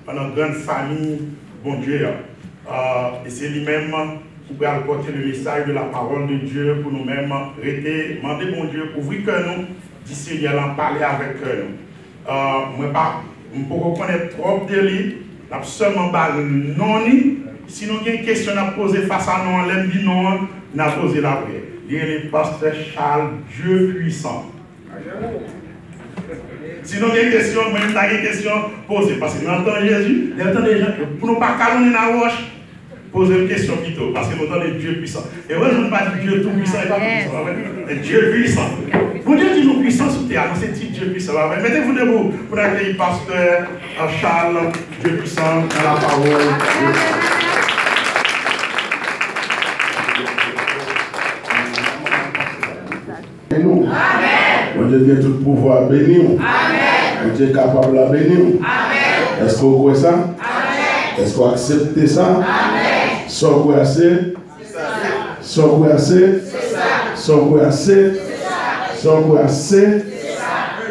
pendant une grande famille, bon Dieu. Et c'est lui-même qui peut apporter le message de la parole de Dieu pour nous-mêmes. Demander, bon Dieu, ouvrir que nous, d'ici il en parler avec nous. Moi, je ne peux pas connaître trop de lui, je ne seulement pas non. Si nous avons une question à poser face à nous, on dit non, on a posé la vraie. Il y a le pasteur Charles, Dieu puissant. Si nous avons une question, moi, je vais une question posée. Parce que nous entendons Jésus, nous entendons les gens, pour ne pas calmer dans la roche, poser une question plutôt. Parce que nous entendons Dieu puissant. Et moi, je ne veux pas dire Dieu tout puissant et pas puissant. Mais Dieu puissant. Vous Dieu dit nous puissants sous terre, c'est Dieu puissant. Mettez-vous debout pour accueillir pasteur Charles, Dieu puissant, dans la parole. Nous. Amen. Dieu vient tout pouvoir bénir. Amen. Dieu est capable de bénir. Amen. Est-ce que vous croyez ça? Amen. Est-ce que vous acceptez ça? Amen. Sans quoi assez? Sans quoi assez? Sans quoi assez? Sans quoi assez?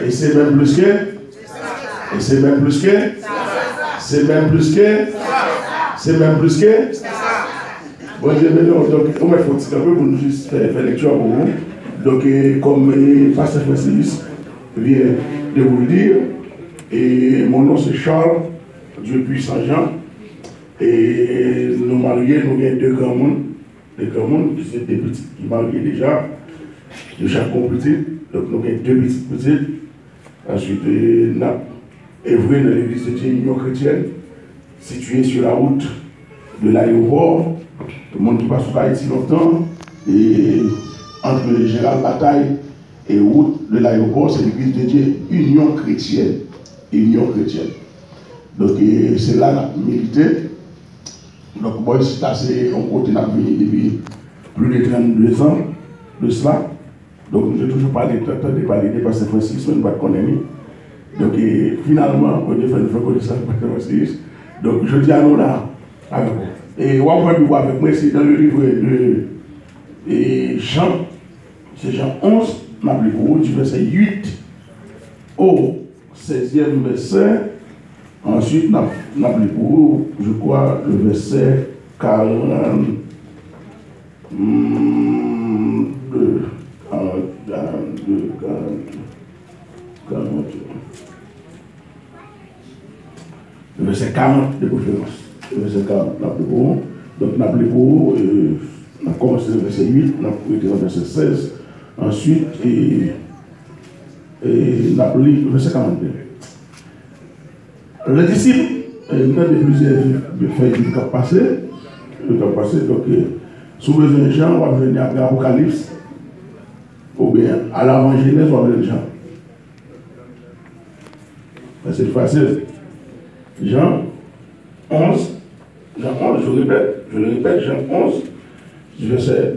Et c'est même plus que? Et c'est même plus que? C'est même plus que? C'est même plus que? Bon Dieu, donc on va faire un peu pour nous juste faire lecture pour vous. Donc, comme Pasteur Francis vient de vous le dire, et mon nom c'est Charles, Dieu puissant Jean, et nous mariés, nous avons deux grands mondes, c'est des petits qui mariés déjà, de chaque petit, donc nous avons deux petites, ensuite Nap, Évry dans l'église de Dieu Union chrétienne, située sur la route de l'aéroport, le monde qui passe sur Haïti longtemps, et entre le général Bataille et route de l'aéroport, c'est l'église de Dieu, Union chrétienne. Union chrétienne. Donc c'est là la milité. Donc moi, c'est assez, on continue à venir depuis plus de 32 ans de cela. Donc je n'ai toujours pas de parler de Pasteur Francis, mais je ne pas connaître. Donc finalement, on a fait une connaissance de Pasteur Francis. Donc je dis à nous là, et on va voir avec moi, c'est dans le livre de Jean. C'est Jean 11, m'appelez pour du verset 8 au 16e verset. Ensuite, m'appelez pour je crois, le verset 42. Le verset 40 de conférence. Le verset 40, m'appelez pour. Donc, m'appelez pour. On a commencé le verset 8, on a été au verset 16. Ensuite, Napoli, verset 42. Les disciples, il y a plusieurs faits du cap passé. Donc, sous besoin de Jean, on va venir à l'Apocalypse, ou bien à l'Avangélise, on va venir Jean. C'est facile. Jean 11, je le répète, Jean 11, du verset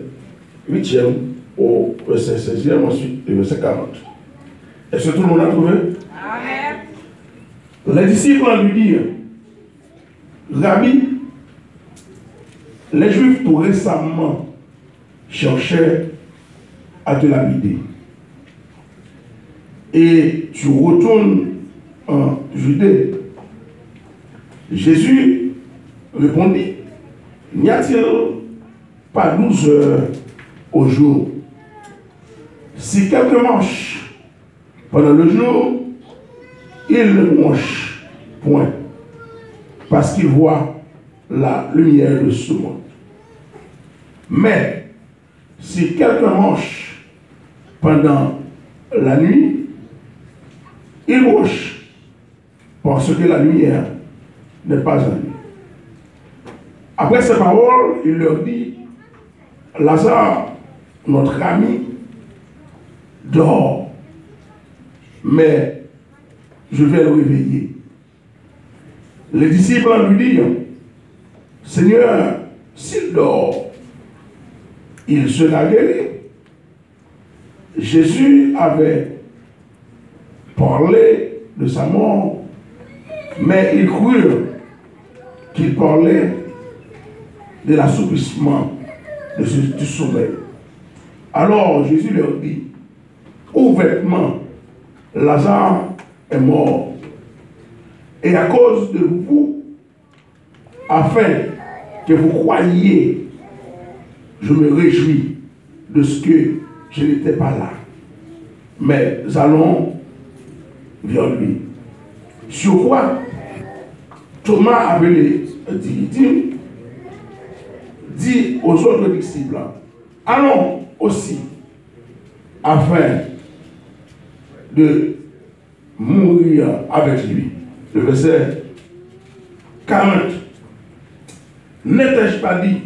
8e au verset 16e, ensuite le verset 40. Est-ce que tout le monde a trouvé? Amen. Les disciples lui dirent, Rabbi, les Juifs tout récemment cherchaient à te lapider. Et tu retournes en Judée. Jésus répondit, n'y a-t-il pas 12 heures au jour? Si quelqu'un mange pendant le jour, il ne mange point, parce qu'il voit la lumière de ce monde. Mais si quelqu'un mange pendant la nuit, il mange, parce que la lumière n'est pas en lui. Après ces paroles, il leur dit, Lazare, notre ami, dort, mais je vais le réveiller. Les disciples lui dirent, Seigneur, s'il dort, il sera guéri. Jésus avait parlé de sa mort, mais ils crurent qu'il parlait de l'assouplissement du sommeil. Alors Jésus leur dit, ouvertement, Lazare est mort, Et à cause de vous, afin que vous croyiez, je me réjouis de ce que je n'étais pas là. Mais allons vers lui. Sur quoi Thomas avait dit aux autres disciples, allons aussi, afin de mourir avec lui. Le verset 40. N'ai-je pas dit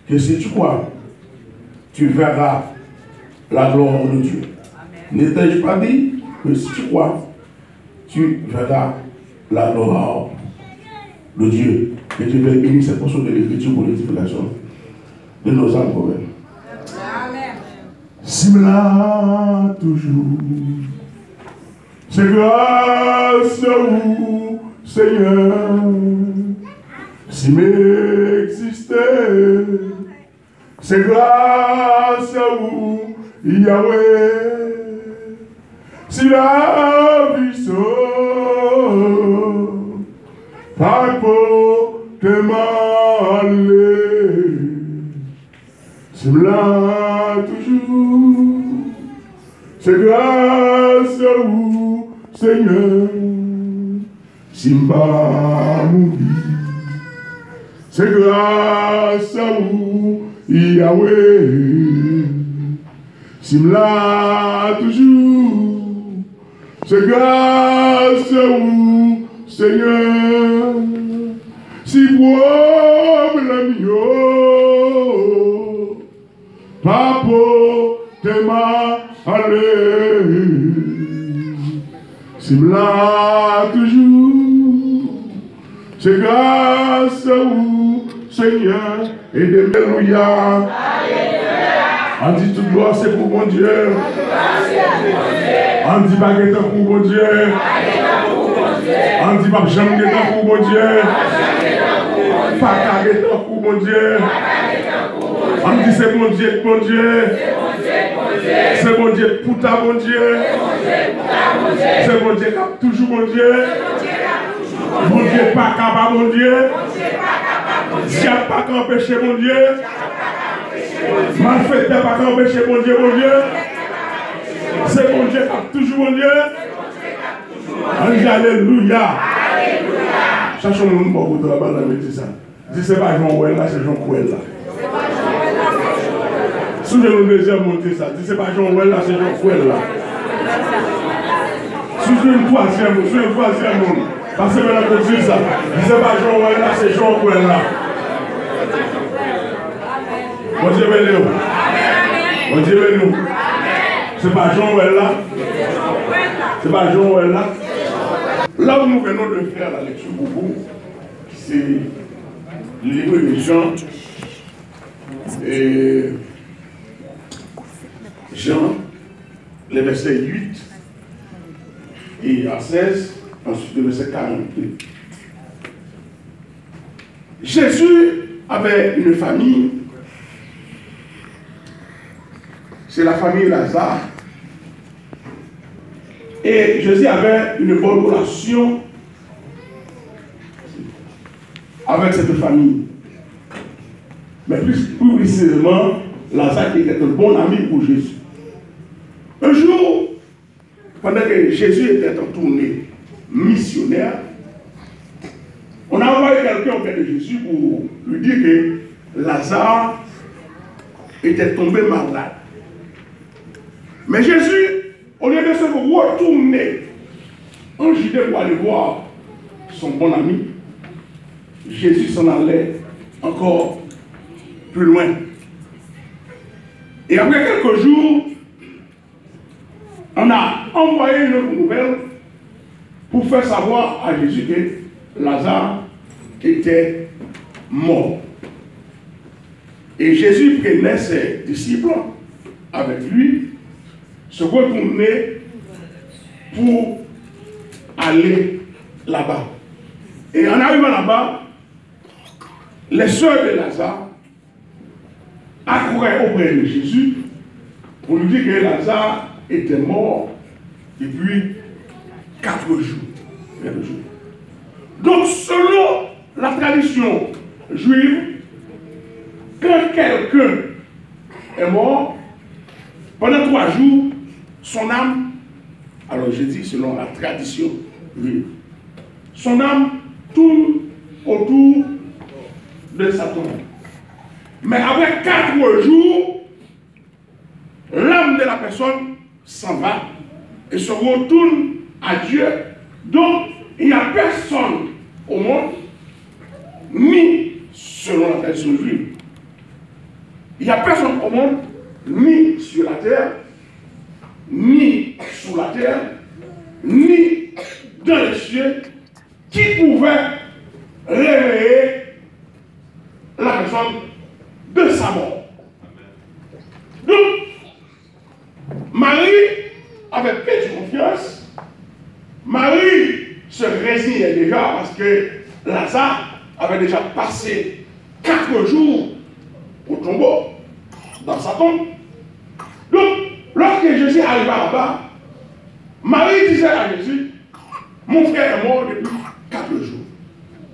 que si tu crois, tu verras la gloire de Dieu? N'ai-je pas dit que si tu crois, tu verras la gloire de Dieu? Que Dieu va bénir cette portion de l'écriture pour l'édification de nos âmes communes. Amen. Simla toujours, c'est grâce à vous, Seigneur. Si m'existait, c'est grâce à vous, Yahweh. Si la vie sort, par te m'aller, c'est là toujours, c'est grâce à vous, Seigneur. Si m'a mouru, c'est grâce à vous, Yahweh. Si là toujours, c'est grâce à vous, Seigneur. Si problème yo, papa te m'a allé. Si là toujours, c'est grâce à vous, Seigneur. Et de Alléluia. On dit toute gloire, c'est pour mon Dieu. On dit baguette pour mon Dieu. On dit pas jamais pour mon Dieu. Pas baguette pour mon Dieu. On dit c'est mon Dieu, mon Dieu. C'est mon Dieu pour ta mon Dieu. C'est mon Dieu qui a toujours mon Dieu. Mon Dieu pas capable mon Dieu. Diable pas empêcher mon Dieu. Malfaiteur pas empêcher mon Dieu, mon Dieu. C'est mon Dieu qui a toujours mon Dieu. Alléluia. Cherchons le monde pour travailler dans la médecine. Dis c'est pas Jean Ouel là, c'est Jean Couel là. Souvenez-nous le deuxième monter ça. Dis c'est pas Jean Ouel là, c'est Jean Couel là. Souvenez-nous le troisième monde. Parce que maintenant on dit ça. Dis c'est pas Jean Ouel là, c'est Jean Couel là. Mon Dieu béni. Mon Dieu béni. C'est pas Jean Ouel là. C'est pas Jean Ouel là. Là où nous venons de faire la lecture pour vous, c'est le livre de Jean. Et Jean, les versets 8 et à 16, ensuite le verset 42. Jésus avait une famille, c'est la famille Lazare. Et Jésus avait une bonne relation avec cette famille. Mais plus précisément, Lazare était un bon ami pour Jésus. Un jour, pendant que Jésus était en tournée missionnaire, on a envoyé quelqu'un auprès de Jésus pour lui dire que Lazare était tombé malade. Mais Jésus, au lieu de se retourner en Judée pour aller voir son bon ami, Jésus s'en allait encore plus loin. Et après quelques jours, on a envoyé une autre nouvelle pour faire savoir à Jésus que Lazare était mort. Et Jésus prenait ses disciples avec lui, se retourner pour aller là-bas. Et en arrivant là-bas, les sœurs de Lazare accouraient auprès de Jésus pour lui dire que Lazare était mort depuis 4 jours. quelques jours. Donc, selon la tradition juive, quand quelqu'un est mort, pendant 3 jours, son âme, alors j'ai dit selon la tradition juive, son âme tourne autour de sa tombe. Mais après 4 jours, l'âme de la personne s'en va et se retourne à Dieu. Donc, il n'y a personne au monde, ni selon la tradition juive, il n'y a personne au monde, ni sur la terre, ni sous la terre, ni dans les cieux, qui pouvait réveiller la personne de sa mort. Donc, Marie avait perdu confiance. Marie se résignait déjà parce que Lazare avait déjà passé 4 jours au tombeau, dans sa tombe. Donc, lorsque Jésus arriva là-bas, Marie disait à Jésus, mon frère est mort depuis 4 jours.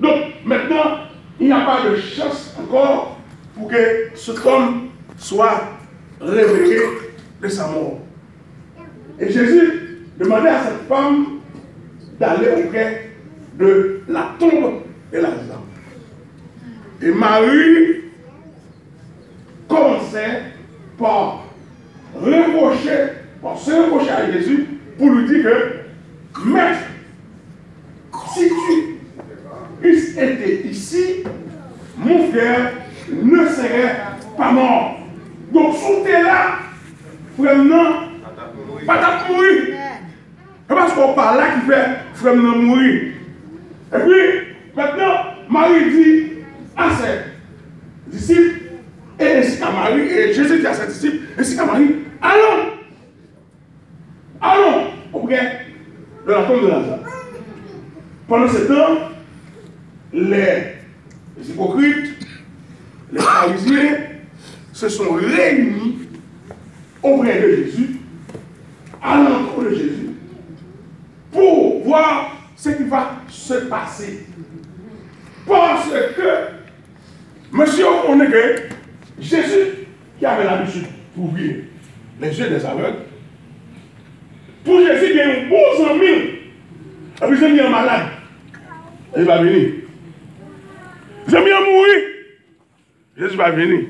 Donc, maintenant, il n'y a pas de chance encore pour que cet homme soit réveillé de sa mort. Et Jésus demandait à cette femme d'aller auprès de la tombe de Lazare. Et Marie commençait par se reprocher à Jésus pour lui dire que, Maître, si tu eusses été ici, mon frère ne serait pas mort. Donc, si tu es là, vraiment, pas mourir. C'est parce qu'on parle là qui fait vraiment mourir. Et puis, maintenant, Marie dit à ses disciples, et ainsi qu'à Marie, et Jésus dit à ses disciples, ainsi qu'à Marie, allons auprès de la tombe de Lazare. Pendant ce temps, les hypocrites, les pharisiens se sont réunis auprès de Jésus, à l'encontre de Jésus, pour voir ce qui va se passer. Parce que, monsieur, on est que Jésus, qui avait l'habitude d'ouvrir les yeux des aveugles, pour Jésus, il y a un bon ami, et puis j'ai mis un malade, et il va venir. J'ai mis un mourir, Jésus va venir.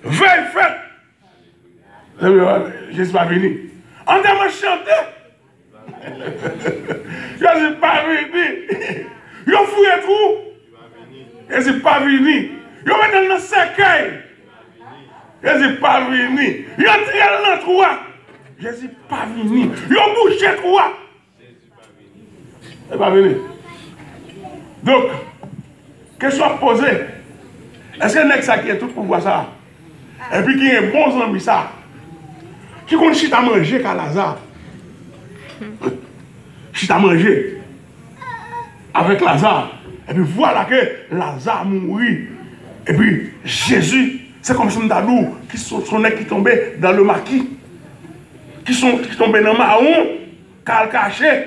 Veille faite, Jésus va venir. On a chanté. Jésus pas venu. Ils ont fouillé tout. Jésus pas venu. Ils ont mis dans le cercueil. Jésus pas venu. Ils ont tiré dans le trou. Jésus pas venu. Ils ont bouché le trou. Il va venir. Donc, question posée. Est-ce que n'est-ce qui est tout pour voir ça? Et puis qui est un bon ami ça? Qui compte chita à manger qu'à Lazare? Chita à manger avec Lazare. Et puis voilà que Lazare mourit. Et puis Jésus, c'est comme si on a nous qui sont qui tombaient dans le maquis, qui tombaient dans le marron, qui ont caché,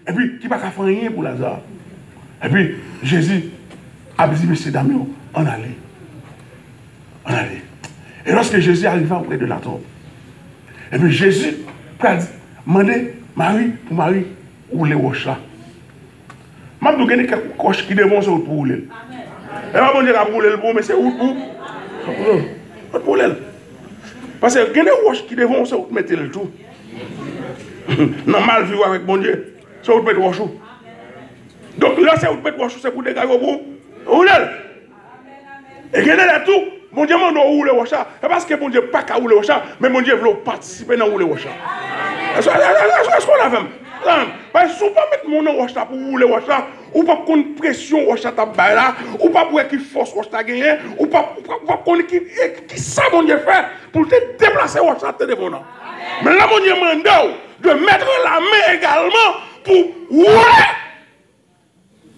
et puis qui ne peuvent pas faire rien pour Lazare. Et puis Jésus a dit, messieurs, dames, on allait. On allait. Et lorsque Jésus arriva auprès de la tombe, et puis Jésus a demandé Marie, pour Marie, où les roches là. Je vais vous donner quelques roches qui devront se rouler. Et là, bon Dieu a roulé le bon, mais c'est où pour l'elle. Parce que il y a des roches qui devront se mettre le tout. Normal vivre avec bon Dieu. C'est où mettre roche. Donc là, c'est où mettre roche, c'est pour dégager au bout. Rouler. Et il y a tout. Mon Dieu m'a rouler roche. C'est parce que mon Dieu pas qu'à rouler roche, mais mon Dieu veut participer dans rouler roche. Est-ce qu'on l'a fait? Parce que si on ne pas mettre mon nom roche pour rouler roche, ou pas qu'on pression roche à là, ou pas pour qu'il force roche à gagner, ou pas qu'on qui ça mon Dieu fait pour te déplacer roche à te devant. Mais là mon Dieu m'a de mettre la main également pour rouler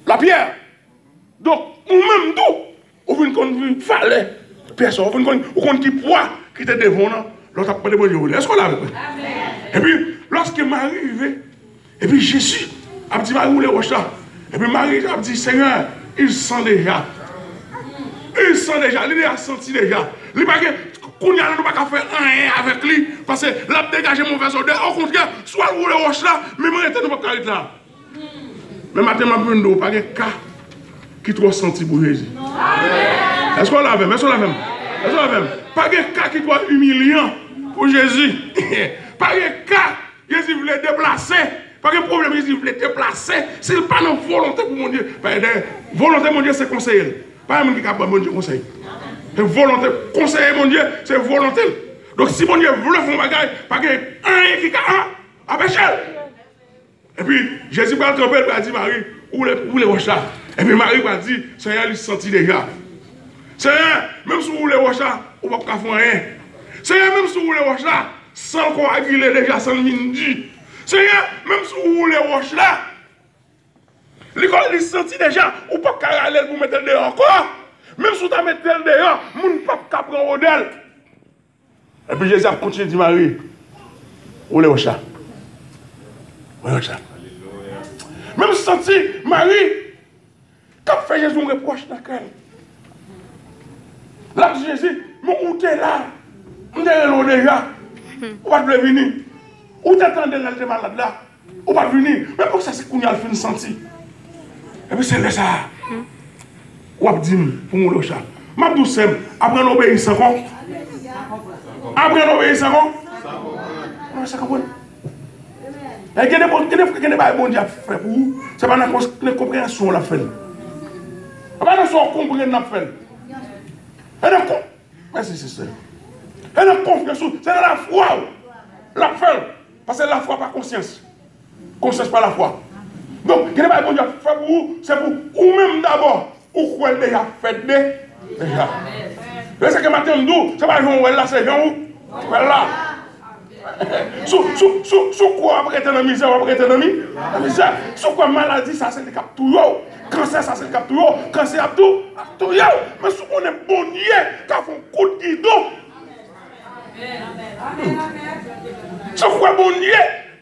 la pierre. Donc, ou même tout, ou une qu'on fallait personne, ou qu'on qui poids qui était devant nous, l'autre a pas de bon Dieu. Est-ce qu'on l'a fait? Et puis, lorsque Marie arrivait, et puis Jésus a dit Marie, où les roches là? Et puis Marie a dit, Seigneur, il sent déjà. Il sent déjà, il a senti déjà. Il n'a pas faire rien avec lui, parce que l'a dégagé mauvaise odeur. Au contraire, soit vous le roche là, mais moi, je ne pas carré là. Mais maintenant, je ne pas de cas qui te ressenti pour Jésus. Est-ce qu'on l'a même? Est-ce qu'on l'a même? Est-ce qu'on l'a même? Pas de cas qui doit humiliant pour Jésus. Pas de cas, Jésus voulait déplacer. Pas de problème, Jésus voulait déplacer. C'est pas une volonté pour mon Dieu. Volonté, mon Dieu, c'est conseiller. Pas un monde qui a bon Dieu conseil. C'est volonté. Conseiller, mon Dieu, c'est volonté. Donc si mon Dieu veut faire un bagage, pas de un qui a péché. Et puis, Jésus va tromper, il va dire, Marie, où les roches là? Et puis Marie va dire, Seigneur, il sentit déjà. Seigneur, même si vous les roches là, on ne va pas faire rien. Seigneur, même si vous les roches là, sans coaguler déjà, sans mindi. Seigneur, même si vous les roches là, il sentit déjà, on ne peut pas aller pour mettre le dehors encore. Même si vous mettez le dehors, vous ne pouvez pas prendre d'elle. Et puis Jésus a continué de dire, Marie, où les roches là? Même si senti Marie, quand fait Jésus un reproche dans le cœur. Là, Jésus, mais où t'es là? Où t'es là déjà? Où va te venir? Où t'attendais là, t'es malade là? Où va te venir? Mais pour ça, c'est qu'on y a le fin senti. Et puis c'est là ça. Où va te dire pour mon chat? Ma douce, après l'obéir 5 ans. Après l'obéir 5 ans. Ça comprend? Et qu'il y a des bon Dieu fait pour vous, c'est pas la compréhension la fait. C'est pas la compréhension la fait. Et la compréhension, merci c'est ça. Et la compréhension, c'est la foi la fait. Parce que la foi pas conscience. Conscience pas la foi. Donc, il y a des bon Dieu fait pour vous, c'est pour vous-même d'abord. Ou quoi déjà fait déjà. C'est que matin nous, c'est pas Jean là, c'est Jean là. Sous quoi après t'es dans la misère, après t'es dans la misère. Sous quoi maladie, ça c'est le cap tout yo. Cancer, ça c'est le cap tout yo. Cancer, tout yo. Mais sous qu'on est bon Dieu, qui font un coup de guidon. Sous quoi bon Dieu,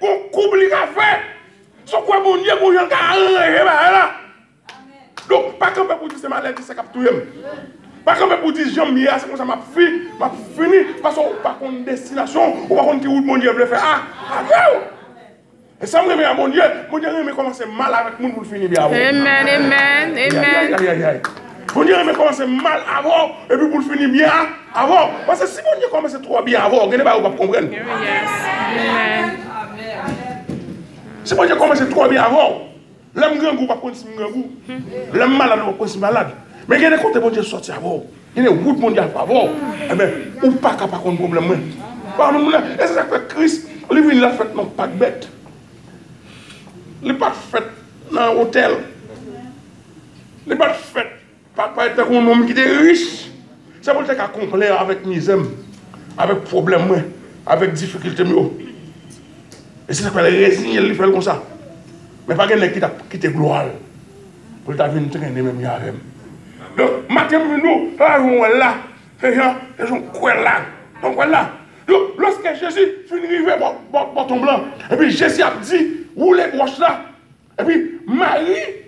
qu'on coupe les affaires. Sous quoi bon Dieu, qu'on y a là. Donc, pas qu'on peut pour dire c'est maladie, c'est cap tout yo. Pas qu'on peut pour dire j'aime bien, c'est comme ça m'a fini, parce qu'on n'a pas une destination, ou pas qu'on dit où mon Dieu veut faire. Et ça me remet à mon Dieu remet commencer mal avec nous pour finir bien avant. Amen, amen, amen. Mon Dieu remet commencer mal avant, et puis pour finir bien avant. Parce que si mon Dieu commence trop bien avant, vous ne pouvez pas comprendre. Amen. Si mon Dieu commence trop bien avant, l'homme grand goût va prendre si grand goût, l'homme malade va prendre si malade. Mais il y a des côtés mon Dieu sorti avant. Il y a des routes mondiales avant. Eh bien, on ne peut pas avoir un problème. Et c'est ça que Christ, il l'a fait non pas de bête. Il n'est pas fait dans un hôtel. Il n'est pas fait par être un homme qui est riche. C'est pour ça qu'il a complet avec misère, avec problème, avec difficulté. Et c'est ça qu'il a résigné, il fait comme ça. Mais pas quelqu'un qui a quitté gloire. Pour ta vie, traîner même avec. Donc, matin, nous, là, c'est gens là. Donc, voilà. Donc, lorsque Jésus finit d'arriver par ton blanc, et puis Jésus a dit, où les roches là? Et puis, Marie,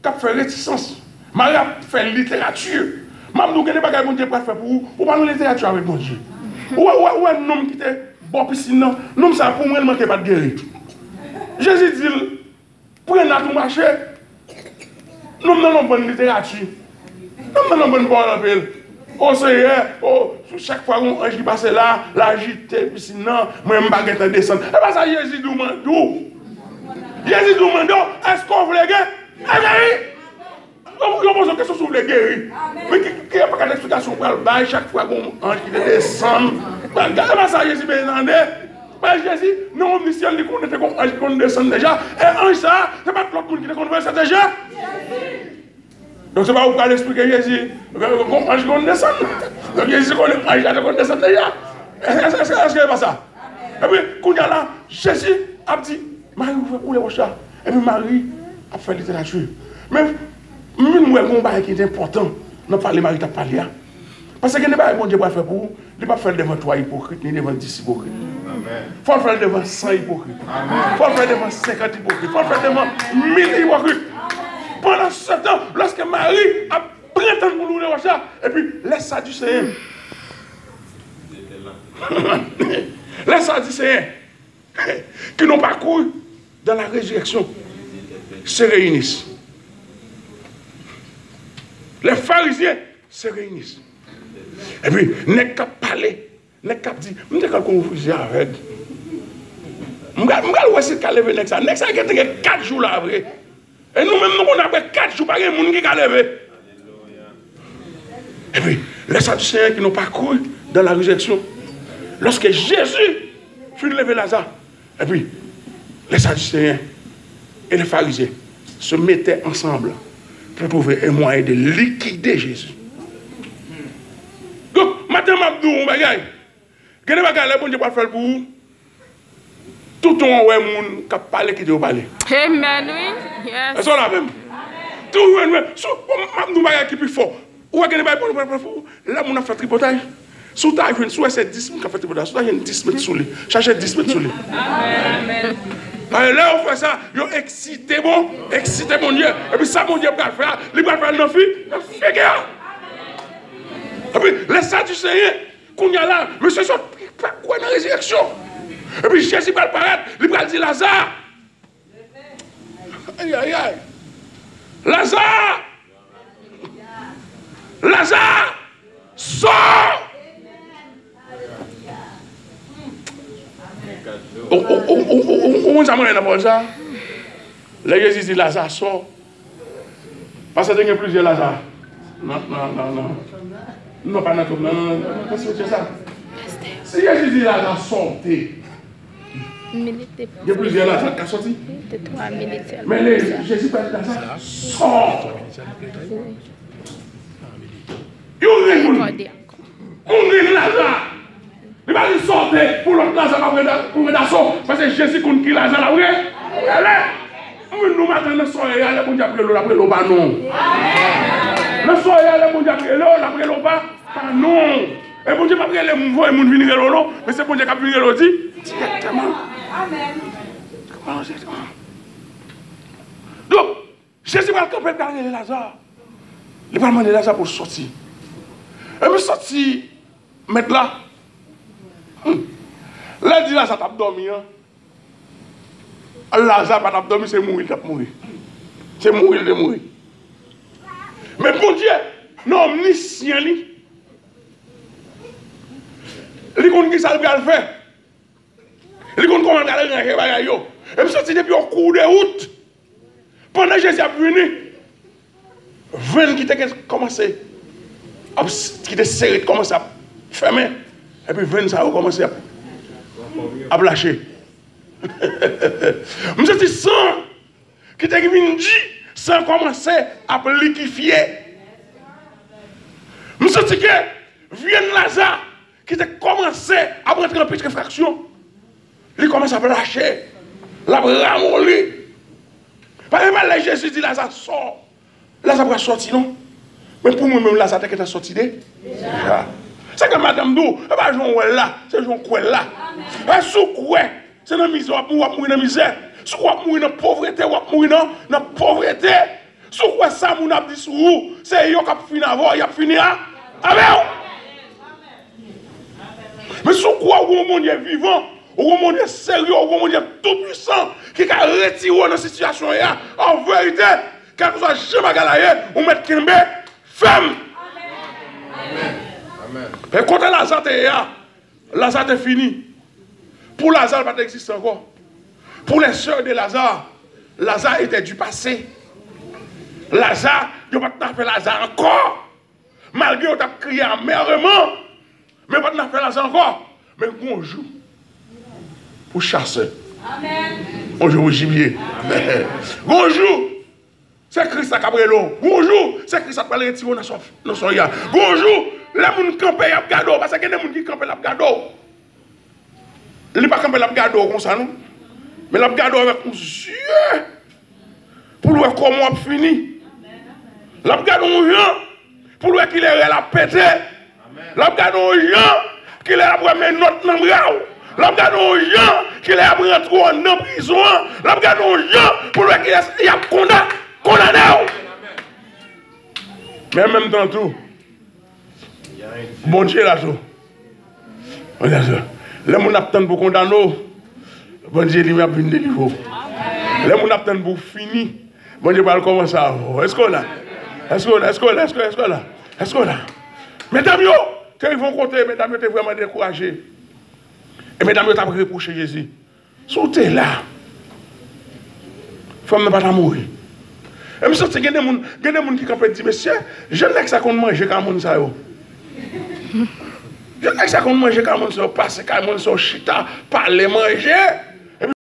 qui a fait réticence. Marie a fait littérature. Même nous, quel bagage mon Dieu peut faire pour vous? Ou pas nous littérature avec mon Dieu? Ou un homme qui était bon piscine, non, ça pour moi, il ne manquait pas de guérir. Jésus dit, prenez à tout marché. Nous n'avons pas bonne littérature. Nous n'avons pas bonne parole. Conseiller, chaque fois qu'on ange qui passe là, l'agité, puis sinon, moi, je baguette à descendre. Et bien ça, Jésus nous demande d'où? Jésus nous demande est-ce qu'on voulait guérir? On pose une question sur les guérir. Mais il n'y a pas d'explication pour le bail chaque fois qu'on ange qui descend. Et bien ça, Jésus me demande. Mais Jésus, non, omniscient, il connaît qu'on ange qui descend déjà. Et ange ça, c'est pas l'autre monde qui connaît ça déjà. Donc c'est pas vous pouvez expliquer Jésus, qu'on ange qu'on descend. Donc Jésus connaît ange qu'on descend déjà. Est-ce que c'est pas ça? Et puis, quand il y a là, Jésus a dit, Marie, où les roches là? Et puis Marie a fait littérature. Mais, nous, nous avons un bail qui est important. Nous parlons Marie t'a parlé. Parce que n'est pas bon Dieu va faire pour vous, il ne va pas faire devant 3 hypocrites, ni devant 10 hypocrites. Il faut le faire devant 100 hypocrites. Il faut le faire devant 50 hypocrites. Il faut le faire devant 1000 hypocrites. Pendant ce temps, lorsque Marie a pris le temps pour l'ouvrir ça, et puis les Sadducéens. Les Sadducéens qui n'ont pas couru dans la résurrection se réunissent. Les pharisiens se réunissent. Et puis, n'est qu'à parler, n'est qu'à dire, je ne sais pas comment vous faites avec. Je ne sais pas si vous lever ça. N'est-ce pas 4 jours là après. Et nous-mêmes, nous avons après 4 jours, pas de monde qui a levé. Et puis, les Sadducéens qui n'ont pas couru dans la résurrection, lorsque Jésus fut levé Lazare, et puis, les Sadducéens et les pharisiens se mettaient ensemble pour trouver un moyen de liquider Jésus. Donc, maintenant, je vais vous dire, que les bagages, bon Dieu va faire pour vous. Tout le monde qui parle, qui doit parler. Amen, oui. Yes. C'est ça même. Tout le monde, je vais vous dire qui est plus fort. Ou est-ce que les bagages, là, on a fait tripotage. Si tu as une souhait, c'est 10 000 qui a fait tripotage. Si tu as une 10 mètres sous lui, cherchez 10 mètres sous lui. Amen. Alors là, on fait ça, ils ont excité mon Dieu. Et puis ça, mon Dieu va faire, il va faire nos filles, et puis les Sadducéens, qu'on y a là, monsieur, ils sont pas quoi dans la résurrection. Et puis Jésus va paraître, il va dire Lazare. Aïe, aïe, aïe. Lazare! Lazare! Sors! On s'en met dans ça. Là, Jésus dit Lazare sort. Parce qu'il y a plusieurs Lazare. Non. Non, pas notre. Non. Qu'est-ce que c'est ça? Si Jésus dit Lazare sortez. Il y a plusieurs Lazare qui sont sortis. Mais Jésus parle de Lazare sort. On est Lazare. Il va lui sortir pour l'autre Lazare pour redasson. Parce que Jésus compte qui Lazare là, oui? Allez! Nous maintenant, nous sommes allés pour dire après l'eau, pas non. Nous sommes allés pour dire après l'eau, après l'eau, pas non. Et pour dire après les mouvements, ils vont venir l'eau, mais c'est pour dire qu'ils vont venir l'eau directement. Amen. Donc, Jésus va camper derrière Lazare. Il va demander Lazare pour sortir. Et puis sortir, mettre là. Là, il dit Lazare t'a dormi. Lazare t'a dormi, c'est mourir, il t'a mourir. C'est mourir, il est mourir. Mais bon Dieu, non, omniscient, il compte qui ça va faire. Il compte comment il va faire. Et puis sortir depuis au cours de route. Pendant que Jésus a venu, 20 qui était commencé. Qui était serré, commence à fermer. Et puis 20 ça a commencé à lâcher. Je dis 100 qui était venu dire, sans commencer à liquifier. Je dis que vient Lazare qui était commencé à rentrer en petite fraction. Il commence à lâcher, la ramollir. Par exemple, Jésus dit Lazare sort. Lazare va sortir, non? Mais pour moi-même, Lazare est sorti déjà. C'est que madame Dou, c'est pas Jean là, c'est Jean Kouel là. Sous quoi? C'est dans la misère, on va mourir dans la misère. Sous quoi mourir dans la pauvreté, on va mourir dans la pauvreté. Sous quoi ça, mon a dit sous vous? C'est eux qui ont fini avant, ils ont fini là. Amen. Mais sous quoi au monde est vivant, au monde est sérieux, au monde est tout puissant, qui a retiré dans la situation là, en vérité, quand vous avez jamais gagné, on met Kimbe, femme. Mais quand Lazare est fini. Pour Lazare, il n'existe pas encore. Pour les sœurs de Lazare, Lazare était du passé. Lazare, il n'y a pas de Lazare encore. Malgré qu'on a crié amèrement, mais pas de Lazare encore. Mais bonjour. Pour chasser. Bonjour au gibier. Bonjour. C'est Christ à Cabrelo. Bonjour. C'est Christ à parler de dans son ya. Bonjour. Les gens qui campent à gado. Parce qu'il y a des gens qui campent à gado. Il n'est pas campé à gado comme ça, non? Mais la gado avec un yeux. Pour voir comment on finit. La gado un gens. Pour voir qu'il est la pété. La gado un gens. Qu'il est la première note dans le bras. La gado un gens. Qu'il est la première en prison. La gado un gens. Pour voir qu'il est condamné. condamné. Mais en même temps, tout. Bon Dieu, là, tout. Les gens attendent pour condamner. Bon Dieu, il va venir délivrer. Les gens attendent pour finir. Bon Dieu, va commencer à voir. Est-ce qu'on a? Est-ce qu'on a? Est-ce qu'on a? Est-ce qu'on a? Est-ce qu'on a? Mesdames, quand ils vont compter, mesdames, ils sont vraiment découragés. Et mesdames, ils ont reproché Jésus. Sautez là. Femme ne va pas mourir. Et je sens qu'il y a des gens qui campent et disent, monsieur, je n'ai que ça qu'on mange quand on ça. Je n'ai que ça qu'on mange quand on ça, passer quand on ça, chita, parler, manger.